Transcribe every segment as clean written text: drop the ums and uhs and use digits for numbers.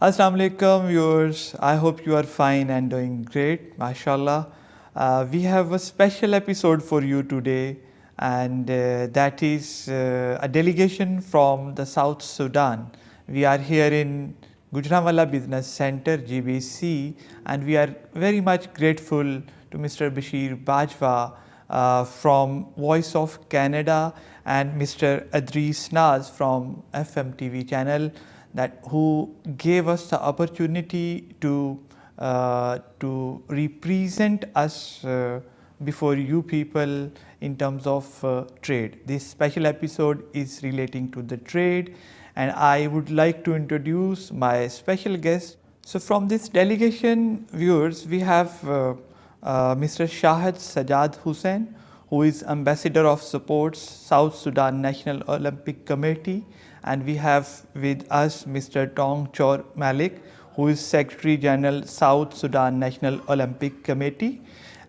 Assalamu alaikum viewers. I hope you are fine and doing great, mashallah. We have a special episode for you today, and that is a delegation from the South Sudan. We are here in Gujranwala Business Center, GBC, and we are very much grateful to Mr. Bashir Bajwa from Voice of Canada and Mr. Adris Naz from FMTV channel that who gave us the opportunity to represent us before you people in terms of trade. This special episode is relating to the trade, and I would like to introduce my special guest. So from this delegation, viewers, we have Mr. Shahid Sajad Hussain, who is Ambassador of Supports South Sudan National Olympic Committee, and we have with us Mr. Tong Chor Malik, who is Secretary General South Sudan National Olympic Committee,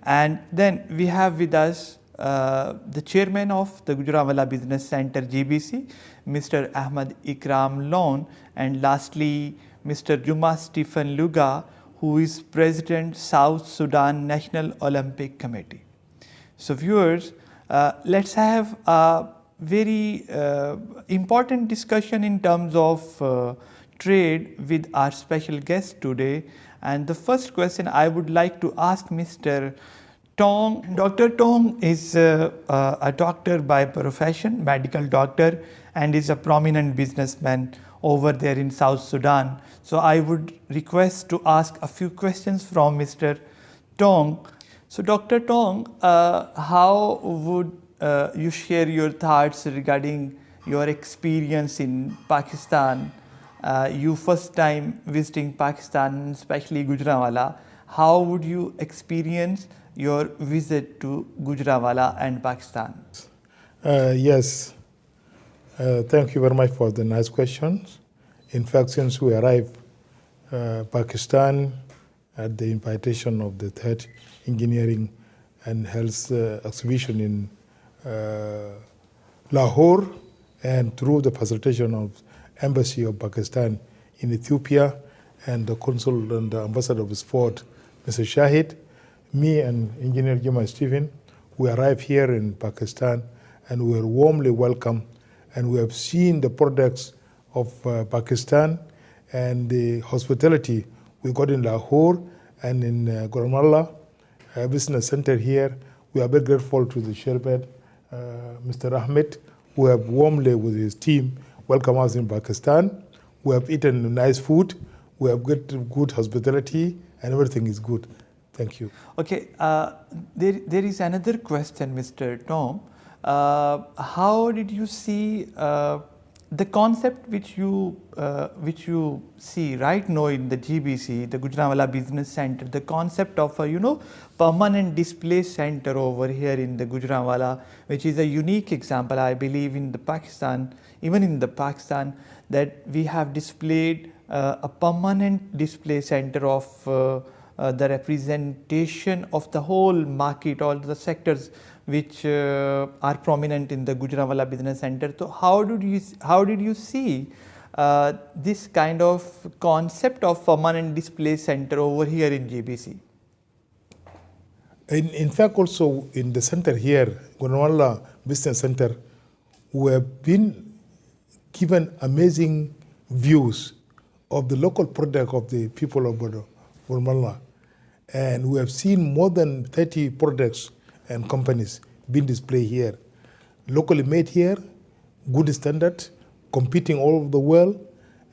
and then we have with us the Chairman of the Gujranwala Business Center GBC, Mr. Ahmad Ikram Lon, and lastly Mr. Juma Stephen Luga, who is President South Sudan National Olympic Committee. So viewers, let's have a very important discussion in terms of trade with our special guest today. And the first question I would like to ask Mr. Tong. Dr. Tong is a doctor by profession, medical doctor, and is a prominent businessman over there in South Sudan. So I would request to ask a few questions from Mr. Tong. So Dr. Tong, how would you share your thoughts regarding your experience in Pakistan? You first time visiting Pakistan, especially Gujranwala. How would you experience your visit to Gujranwala and Pakistan? Yes, thank you very much for the nice questions. In fact, since we arrived Pakistan at the invitation of the third engineering and health exhibition in Lahore, and through the facilitation of Embassy of Pakistan in Ethiopia and the Consul and the Ambassador of Sport, Mr. Shahid, me and Engineer Juma Stephen, we arrived here in Pakistan and we were warmly welcomed, and we have seen the products of Pakistan and the hospitality we got in Lahore and in Gujranwala Business Center here. We are very grateful to the chairman, Mr. Ahmed, who have warmly with his team welcomed us in Pakistan. We have eaten nice food, we have good hospitality, and everything is good. Thank you. Okay, there is another question, Mr. Tom. How did you see the concept which you see right now in the GBC, the Gujranwala Business Center, the concept of a permanent display center over here in the Gujranwala, which is a unique example, I believe, in the Pakistan, even in the Pakistan, that we have displayed a permanent display center of the representation of the whole market, all the sectors which are prominent in the Gujranwala Business Center. So how did you see this kind of concept of permanent display center over here in GBC? In fact, also in the center here, Gujranwala Business Center, we have been given amazing views of the local product of the people of Gujranwala. And we have seen more than 30 products and companies being displayed here, locally made here, good standard, competing all over the world,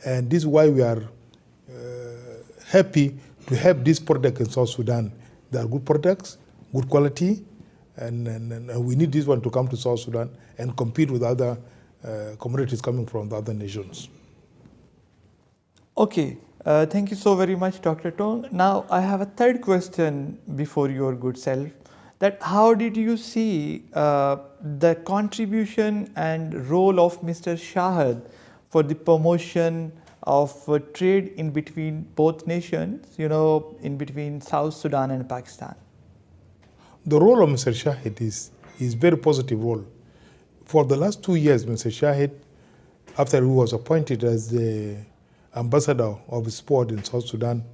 and this is why we are happy to have this product in South Sudan. They are good products, good quality, and we need this one to come to South Sudan and compete with other commodities coming from the other nations. Okay. Thank you so very much, Dr. Tong. Now, I have a third question before your good self, that how did you see the contribution and role of Mr. Shahid for the promotion of trade in between both nations, in between South Sudan and Pakistan? The role of Mr. Shahid is very positive role. For the last 2 years, Mr. Shahid, after he was appointed as the ambassador of sport in South Sudan,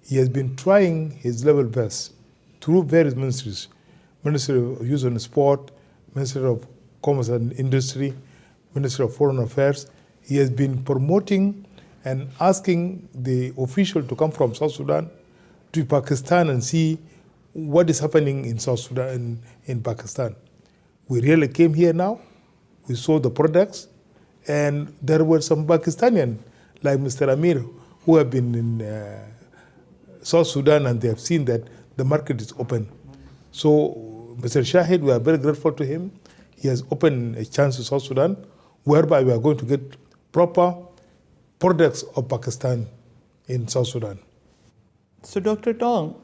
he has been trying his level best through various ministries, Ministry of Youth and Sport, Ministry of Commerce and Industry, Ministry of Foreign Affairs. He has been promoting and asking the official to come from South Sudan to Pakistan and see what is happening in South Sudan, in Pakistan. We really came here now, we saw the products, and there were some Pakistanians, like Mr. Amir, who have been in South Sudan, and they have seen that the market is open. So, Mr. Shahid, we are very grateful to him. He has opened a chance to South Sudan, whereby we are going to get proper products of Pakistan in South Sudan. So, Dr. Tong,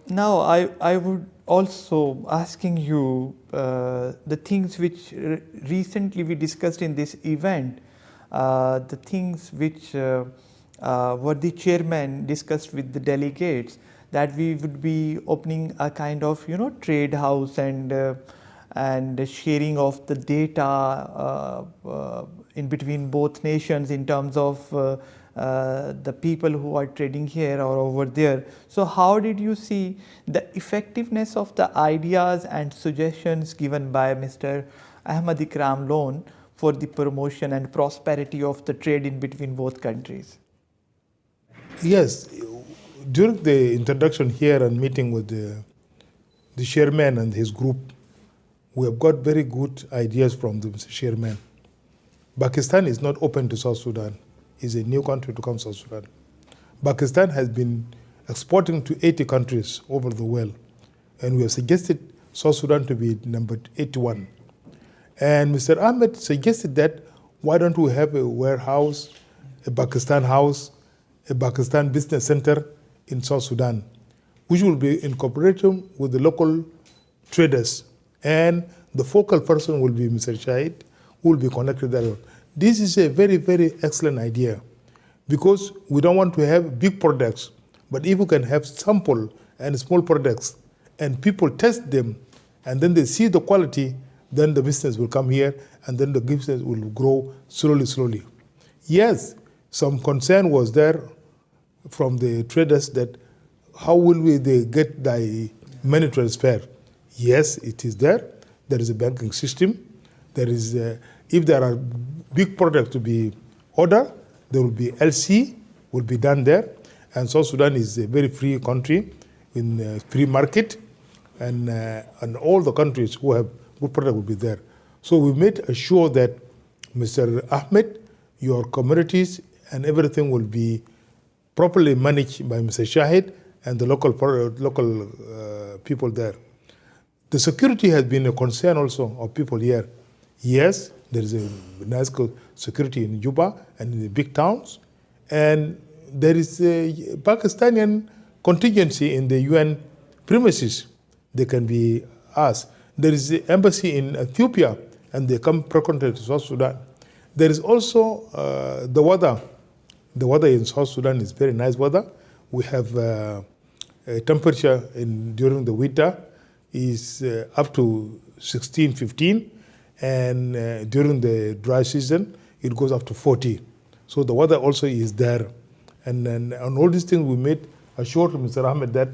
now I would also asking you the things which recently we discussed in this event, the things which were the chairman discussed with the delegates, that we would be opening a kind of trade house and sharing of the data in between both nations in terms of the people who are trading here or over there. So how did you see the effectiveness of the ideas and suggestions given by Mr. Ahmad Ikram Lone for the promotion and prosperity of the trade in between both countries? Yes, during the introduction here and meeting with the chairman and his group, we have got very good ideas from the chairman. Pakistan is not open to South Sudan. It's a new country to come to South Sudan. Pakistan has been exporting to 80 countries over the world, and we have suggested South Sudan to be number 81. And Mr. Ahmed suggested that why don't we have a warehouse, a Pakistan house, a Pakistan business center in South Sudan, which will be in cooperation with the local traders. And the focal person will be Mr. Shahid, who will be connected there. This is a very, very excellent idea, because we don't want to have big products, but if we can have sample and small products and people test them and then they see the quality, then the business will come here and then the business will grow slowly, slowly. Yes, some concern was there from the traders that how will they get the money transfer? Yes, it is there. There is a banking system. There is, if there are big products to be ordered, there will be LC, will be done there. And South Sudan is a very free country in a free market, and all the countries who have good product will be there. So we made sure that Mr. Ahmed, your communities and everything will be properly managed by Mr. Shahid and the local people there. The security has been a concern also of people here. Yes, there is a nice security in Juba and in the big towns, and there is a Pakistani contingency in the UN premises. They can be asked. There is an embassy in Ethiopia, and they come frequently to South Sudan. There is also the weather. The weather in South Sudan is very nice weather. We have a temperature during the winter is up to 16, 15, and during the dry season it goes up to 40. So the weather also is there, and then on all these things we made assured Mr. Ahmed that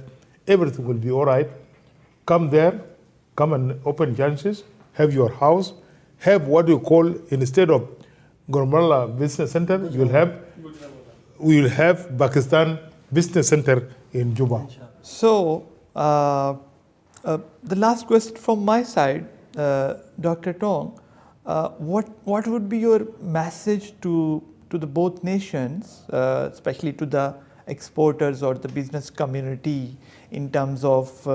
everything will be all right. Come there, come and open chances, have your house, have what you call, instead of Gormala Business Center, we will have Pakistan Business Center in Juba. So, the last question from my side, Dr. Tong, what would be your message to the both nations, especially to the exporters or the business community, in terms of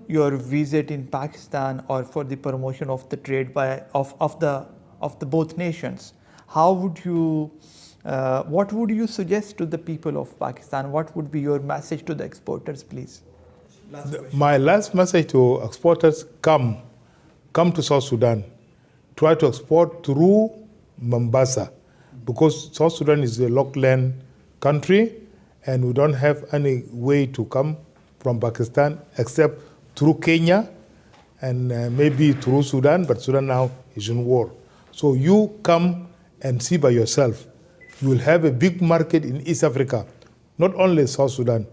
your visit in Pakistan or for the promotion of the trade of the both nations? How would you what would you suggest to the people of Pakistan? What would be your message to the exporters, please? My last message to exporters: come to South Sudan. Try to export through Mombasa, because South Sudan is a lockland country and we don't have any way to come from Pakistan except through Kenya and maybe through Sudan, but Sudan now is in war. So you come and see by yourself. You will have a big market in East Africa, not only South Sudan.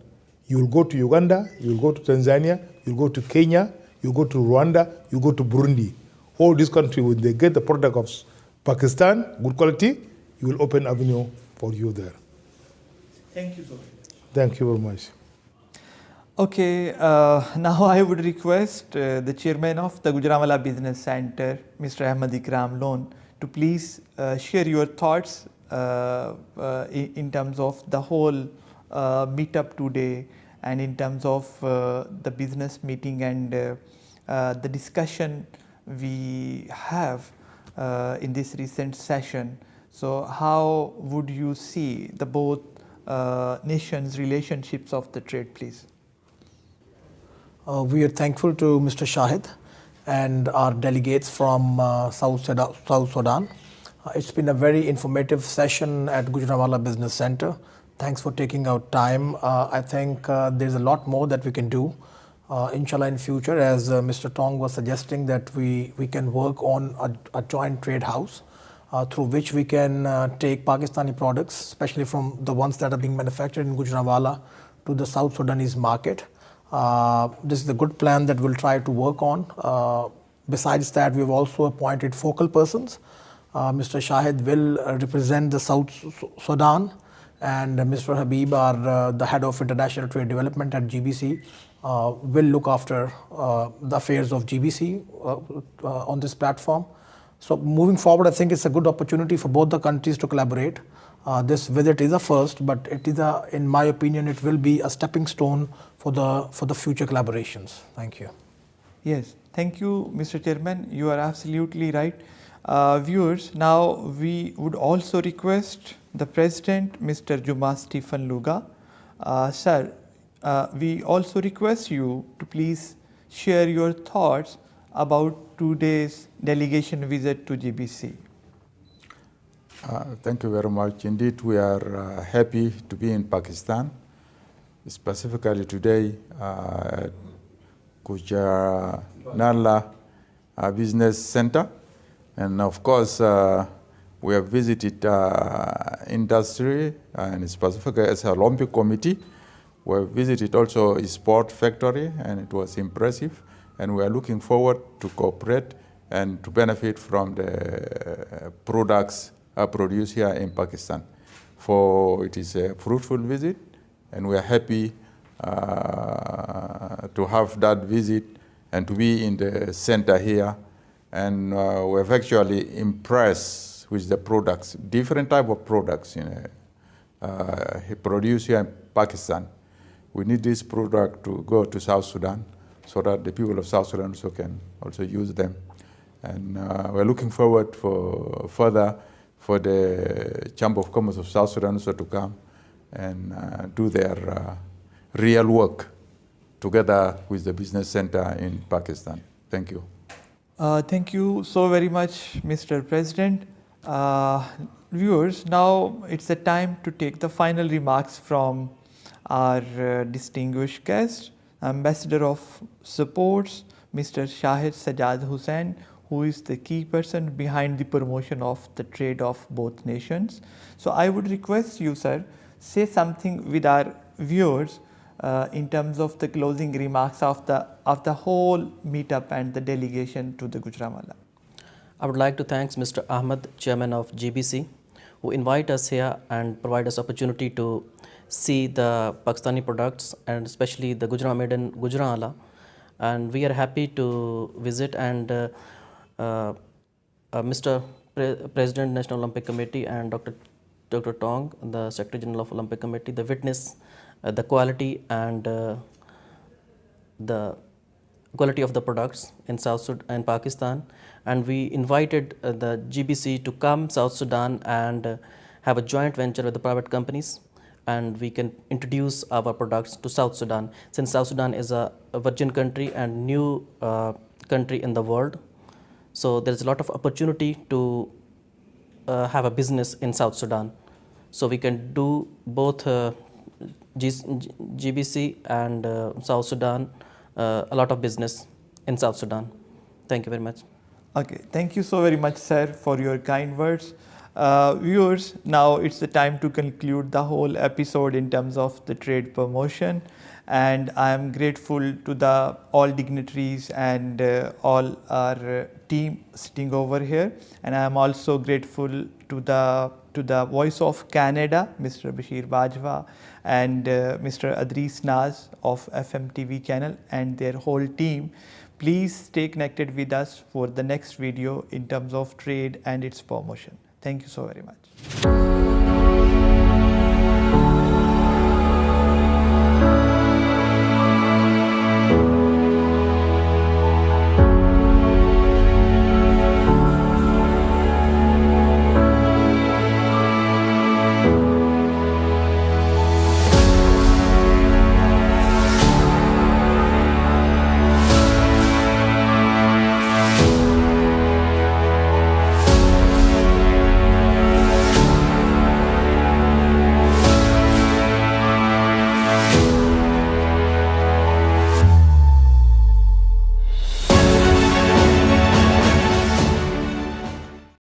You will go to Uganda, you will go to Tanzania, you will go to Kenya, you will go to Rwanda, you will go to Burundi. All these countries, when they get the product of Pakistan, good quality, you will open avenue for you there. Thank you so much. Thank you very much. Okay, now I would request the chairman of the Gujranwala Business Center, Mr. Ahmad Ikram Lone, to please share your thoughts in terms of the whole meetup today and in terms of the business meeting and the discussion we have in this recent session. So how would you see the both nations' relationships of the trade, please? We are thankful to Mr. Shahid and our delegates from South Sudan. It's been a very informative session at Gujranwala Business Center. Thanks for taking out time. I think there's a lot more that we can do. Inshallah, in future, as Mr. Tong was suggesting, that we can work on a joint trade house through which we can take Pakistani products, especially from the ones that are being manufactured in Gujranwala, to the South Sudanese market. This is a good plan that we'll try to work on. Besides that, we've also appointed focal persons. Mr. Shahid will represent the South Sudan, and Mr. Habib, the head of international trade development at GBC, will look after the affairs of GBC on this platform. So moving forward, I think it's a good opportunity for both the countries to collaborate. This visit is a first, but it is in my opinion, it will be a stepping stone for the future collaborations. Thank you. Yes, thank you, Mr. Chairman. You are absolutely right. Viewers, now we would also request the President, Mr. Juma Stephen Luga. Sir, we also request you to please share your thoughts about today's delegation visit to GBC. Thank you very much. Indeed, we are happy to be in Pakistan, specifically today at Gujranwala Business Center. And of course, we have visited industry and specifically as an Olympic Committee. We have visited also a sport factory, and it was impressive. And we are looking forward to cooperate and to benefit from the products produced here in Pakistan. For it is a fruitful visit, and we are happy to have that visit and to be in the center here. And we're actually impressed with the products, different type of products produced here in Pakistan. We need this product to go to South Sudan so that the people of South Sudan also can also use them. And we're looking forward for further for the Chamber of Commerce of South Sudan also to come and do their real work together with the business center in Pakistan. Thank you. Thank you so very much, Mr. President. Viewers, now it's the time to take the final remarks from our distinguished guest, Ambassador of Supports, Mr. Shahid Sajjad Hussain, who is the key person behind the promotion of the trade of both nations. So I would request you, sir, say something with our viewers in terms of the closing remarks of the whole meetup and the delegation to the Gujranwala. I would like to thank Mr. Ahmed, Chairman of GBC, who invite us here and provide us opportunity to see the Pakistani products and especially the Gujranwala made in Gujranwala. And we are happy to visit, and Mr. President National Olympic Committee and Dr. Tong, the Secretary General of Olympic Committee, they witness the quality and the quality of the products in South Sudan and Pakistan. And we invited the GBC to come South Sudan and have a joint venture with the private companies, and we can introduce our products to South Sudan, since South Sudan is a virgin country and new country in the world. So there's a lot of opportunity to have a business in South Sudan. So we can do both GBC and South Sudan, a lot of business in South Sudan. Thank you very much. Okay, thank you so very much, sir, for your kind words. Viewers, now it's the time to conclude the whole episode in terms of the trade promotion, and I am grateful to the all dignitaries and all our team sitting over here, and I am also grateful to the Voice of Canada, Mr. Bashir Bajwa, and Mr. Adris Naz of FMTV channel and their whole team. Please stay connected with us for the next video in terms of trade and its promotion. Thank you so very much.